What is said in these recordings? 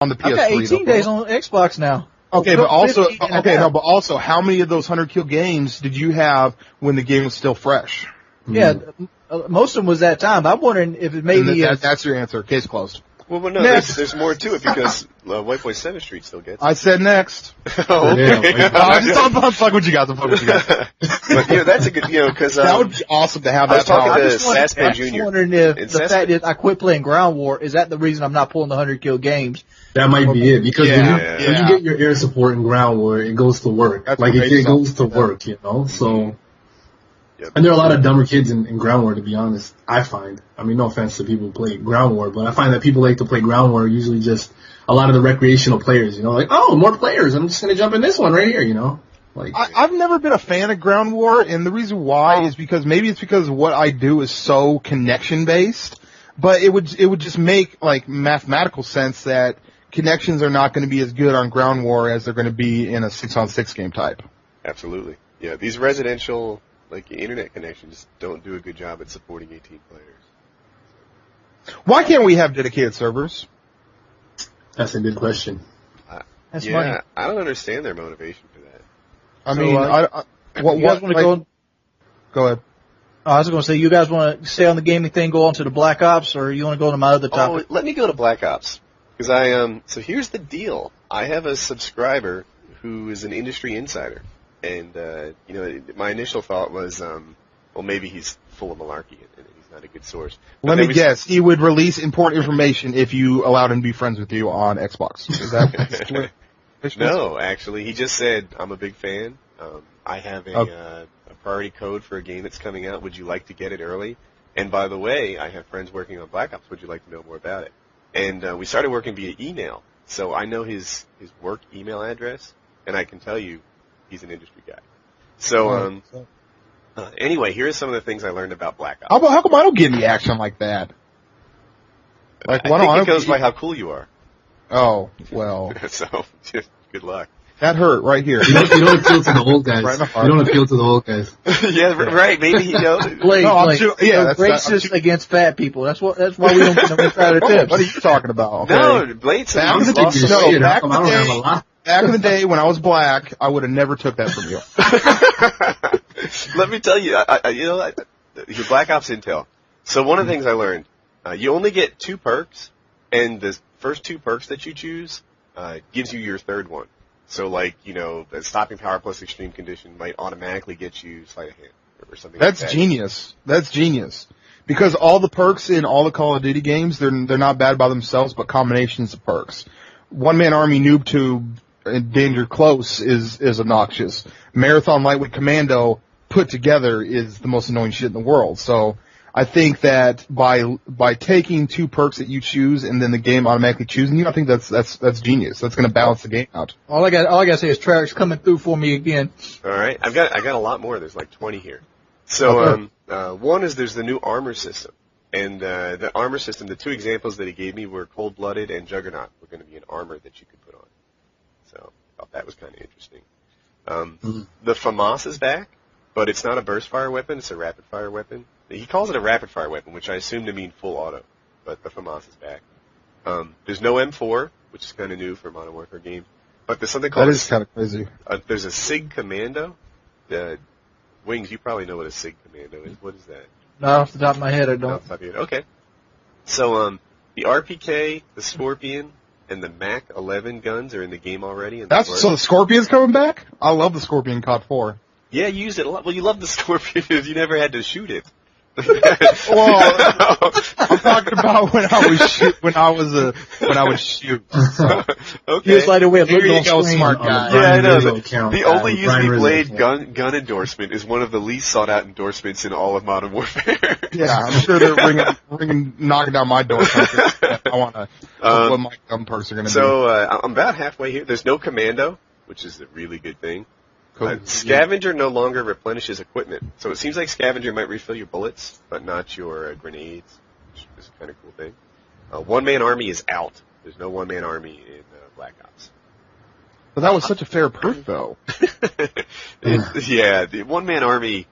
on the PS3. I've got 18 days on Xbox now. Okay, but also, how many of those 100-kill games did you have when the game was still fresh? Yeah, most of them was that time. I'm wondering if it maybe that's your answer. Case closed. Well, no, there's more to it because White Boy 7th Street still gets it. I said next. Oh, okay. I'm fucking with you guys. But, that's a good, because... that would be awesome to have that power. I'm just wondering if the fact is I quit playing Ground War, is that the reason I'm not pulling the 100-kill games? That might be it, because when you get your air support in Ground War, it goes to work. It goes to work, so... Yep. And there are a lot of dumber kids in Ground War, to be honest, I find. I mean, no offense to people who play Ground War, but I find that people like to play Ground War usually just a lot of the recreational players, like, oh, more players, I'm just going to jump in this one right here, Like, I've never been a fan of Ground War, and the reason why is because what I do is so connection-based, but it would just make, like, mathematical sense that connections are not going to be as good on Ground War as they're going to be in a 6-on-6 game type. Absolutely. Yeah, these residential... internet connections don't do a good job at supporting 18 players. Why can't we have dedicated servers? That's a good question. That's funny. I don't understand their motivation for that. You guys want to go? Go ahead. I was going to say, you guys want to stay on the gaming thing, go on to the Black Ops, or you want to go to my other topic? Oh, let me go to Black Ops. Because so here's the deal. I have a subscriber who is an industry insider. And, my initial thought was, maybe he's full of malarkey and he's not a good source. But let me guess. He would release important information if you allowed him to be friends with you on Xbox. Is that No, actually. He just said, I'm a big fan. I have a priority code for a game that's coming out. Would you like to get it early? And by the way, I have friends working on Black Ops. Would you like to know more about it? And we started working via email. So I know his work email address, and I can tell you, he's an industry guy. So, anyway, here are some of the things I learned about Black Ops. How come I don't get any action like that? Like, I think it goes by how cool you are. Oh, well. So, just good luck. That hurt right here. You don't appeal to the old guys. You don't appeal to the old guys. Yeah, right. Maybe Blade, racist against fat people. That's why we don't get no insider tips. What are you talking about? Okay. No, Blade's awesome. Back in the day when I was black, I would have never took that from you. Let me tell you, your Black Ops intel. So one of the things I learned, you only get 2 perks, and the first 2 perks that you choose gives you your third one. So, the stopping power plus extreme condition might automatically get you sleight of hand or something like that. That's genius. That's genius. Because all the perks in all the Call of Duty games, they're not bad by themselves, but combinations of perks. One-man army noob tube and danger close is obnoxious. Marathon lightweight commando put together is the most annoying shit in the world. So I think that by taking 2 perks that you choose and then the game automatically choosing you, I think that's genius. That's going to balance the game out. All I got to say is Treyarch's coming through for me again. All right, I got a lot more. There's like 20 here. So one is there's the new armor system, and the armor system. The 2 examples that he gave me were Cold-Blooded and Juggernaut. Were going to be an armor that you could put on. So I thought that was kind of interesting. The FAMAS is back, but it's not a burst fire weapon. It's a rapid fire weapon. He calls it a rapid fire weapon, which I assume to mean full auto, but the FAMAS is back. There's no M4, which is kind of new for Modern Warfare games, but there's something called... That is kind of crazy. There's a SIG Commando. Wings, you probably know what a SIG Commando is. What is that? Not off the top of my head, I don't. Off the top of your head. Okay. So, the RPK, the Scorpion, and the MAC 11 guns are in the game already. So the Scorpion's coming back? I love the Scorpion COD 4. Yeah, you use it a lot. Well, you love the Scorpion because you never had to shoot it. Well, I'm talking about when I would shoot. So. Okay. He was like, "Wait, here you go, smart guy." Yeah, I know. The OnlyUseMeBlade gun endorsement is one of the least sought out endorsements in all of Modern Warfare. Yeah, I'm sure they're knocking down my door. I want to what my gun perks are going to be. So I'm about halfway here. There's no commando, which is a really good thing. Cool. Scavenger no longer replenishes equipment. So it seems like Scavenger might refill your bullets, but not your grenades, which is a kind of cool thing. One-man army is out. There's no one-man army in Black Ops. But that was such a fair perk, though. Yeah, the one-man army,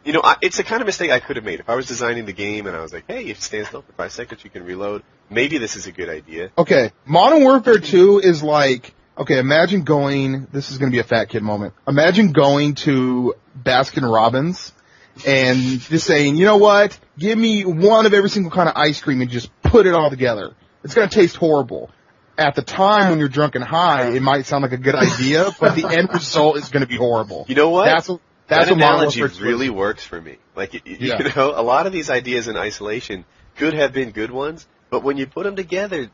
You know, it's the kind of mistake I could have made. If I was designing the game and I was like, hey, if it stands still for 5 seconds, you can reload, maybe this is a good idea. Okay, Modern Warfare 2 is like, okay, imagine going, this is going to be a fat kid moment, imagine going to Baskin Robbins and just saying, you know what, give me one of every single kind of ice cream and just put it all together. It's going to taste horrible. At the time when you're drunk and high, it might sound like a good idea, but the end result is going to be horrible. You know what? That analogy really works for me. Like, you know, a lot of these ideas in isolation could have been good ones, but when you put them together,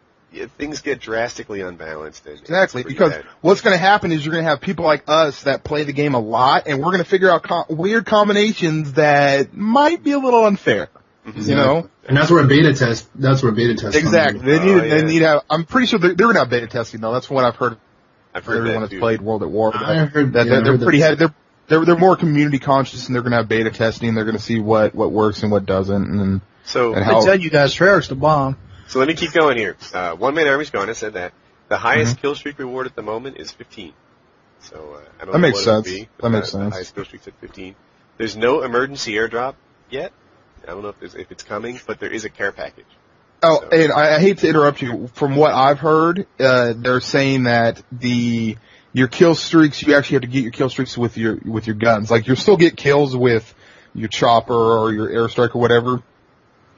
things get drastically unbalanced. Exactly, because what's going to happen is you're going to have people like us that play the game a lot, and we're going to figure out weird combinations that might be a little unfair. Mm-hmm. You know? And that's where beta test. Exactly. They need to have. I'm pretty sure they're going to have beta testing though. That's what I've heard. Everyone that's played World at War. I heard that they're pretty heavy. They're more community conscious, and they're going to have beta testing. They're going to see what works and what doesn't, and I tell you guys, Treyarch's the bomb. So let me keep going here. One Man Army's gone. I said that the highest kill streak reward at the moment is 15. So I don't know that makes what sense. It would be, that makes sense. The highest kill streak's at 15. There's no emergency airdrop yet. I don't know if it's coming, but there is a care package. Oh, so. And I hate to interrupt you. From what I've heard, they're saying that your kill streaks, you actually have to get your kill streaks with your guns. Like, you'll still get kills with your chopper or your airstrike or whatever,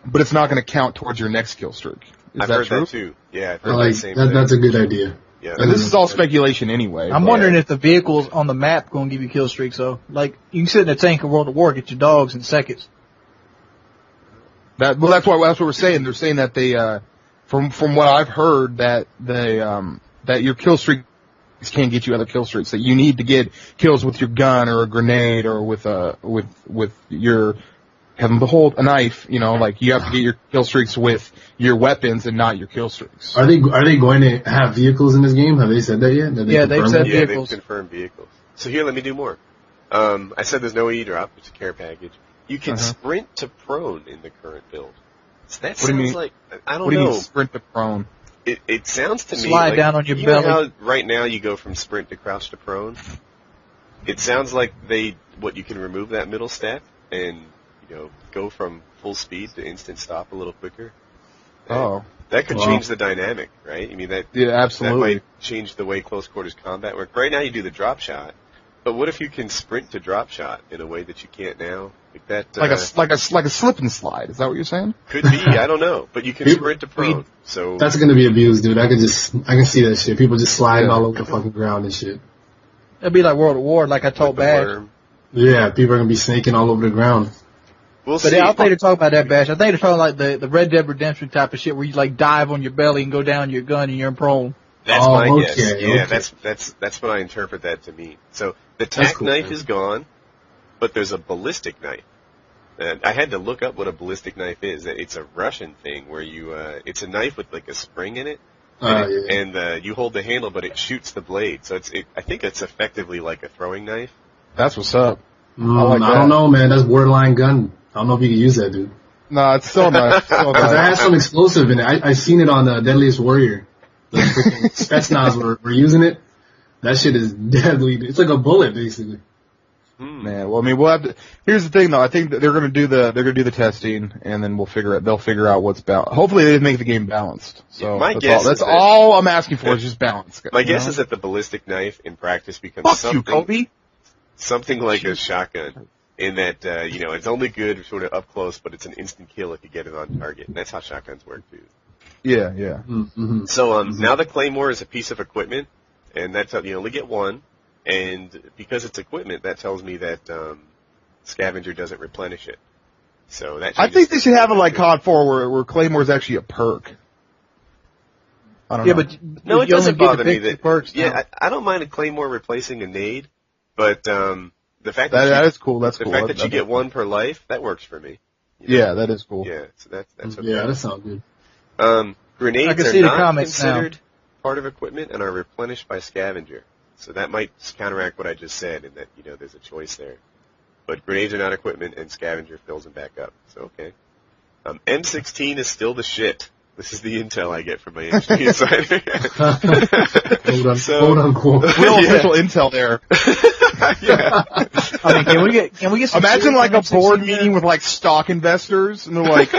but it's not going to count towards your next kill streak. I've heard true? that too. Yeah, I've heard that same thing. That's a good idea. Yeah. And this is all speculation anyway. I'm wondering if the vehicles on the map going to give you kill streaks, though. Like, you can sit in a tank in World of War, get your dogs in seconds. That's what we're saying. They're saying that they, from what I've heard, that that your kill streaks can't get you other kill streaks. That you need to get kills with your gun or a grenade or with your, heaven behold, a knife. You know, like, you have to get your kill streaks with your weapons and not your kill streaks. Are they going to have vehicles in this game? Have they said that yet? They've said vehicles. They've confirmed vehicles. So here, let me do more. I said there's no e-drop. It's a care package. You can sprint to prone in the current build. So that sounds like, I don't know. What do you mean sprint to prone? It sounds to me slide like, down on your you belly. know how right now you go from sprint to crouch to prone? It sounds like you can remove that middle step and, go from full speed to instant stop a little quicker. And that could change the dynamic, right? I mean, absolutely. That might change the way close quarters combat work. Right now you do the drop shot, but what if you can sprint to drop shot in a way that you can't now? Like a slip and slide. Is that what you're saying? Could be. I don't know. But you can sprint to prone. So that's going to be abused, dude. I can see that shit. People just sliding all over the fucking ground and shit. It'll be like World of War, like I told Bash. Yeah, people are going to be snaking all over the ground. We'll see. I don't think they're talking about that, Bash. I think they're talking like the Red Dead Redemption type of shit where you like dive on your belly and go down your gun and you're in prone. That's my guess. Yeah, that's what I interpret that to mean. So the tack knife is gone, but there's a ballistic knife. And I had to look up what a ballistic knife is. It's a Russian thing where it's a knife with like a spring in it, and you hold the handle, but it shoots the blade. So I think it's effectively like a throwing knife. That's what's up. I don't know, man. That's borderline gun. I don't know if you can use that, dude. No, it's still nice. Because it has some explosive in it. I seen it on Deadliest Warrior. The freaking Spetsnaz were using it. That shit is deadly. It's like a bullet, basically. Man, well, I mean, we'll have to. Here's the thing, though. I think that they're going to do the testing, and then they'll figure out what's balanced. Hopefully, they make the game balanced. So that's all I'm asking for is just balance. My guess is that the ballistic knife in practice becomes something like a shotgun. In that, it's only good sort of up close, but it's an instant kill if you get it on target. And that's how shotguns work, too. Yeah. Mm-hmm. So, now the Claymore is a piece of equipment, and that's, you only get one. And because it's equipment, that tells me that, Scavenger doesn't replenish it. So that I think they should have it like COD 4 where Claymore is actually a perk. I don't know. But no, it doesn't bother me that perks. Yeah, I don't mind a Claymore replacing a nade, but, the fact that is cool. That's cool. The fact that you get one per life, that works for me. Yeah, that is cool. Yeah, so that's okay. Yeah, that sounds good. Grenades are not considered part of equipment and are replenished by Scavenger. So that might counteract what I just said in that, there's a choice there. But grenades are not equipment and Scavenger fills them back up. So, okay. M16 is still the shit. This is the intel I get from my engineering insider. Quote unquote. Real official intel there. Yeah. I mean, can we get some Imagine serious like a analysis board in here? meeting with like stock investors, and they're like,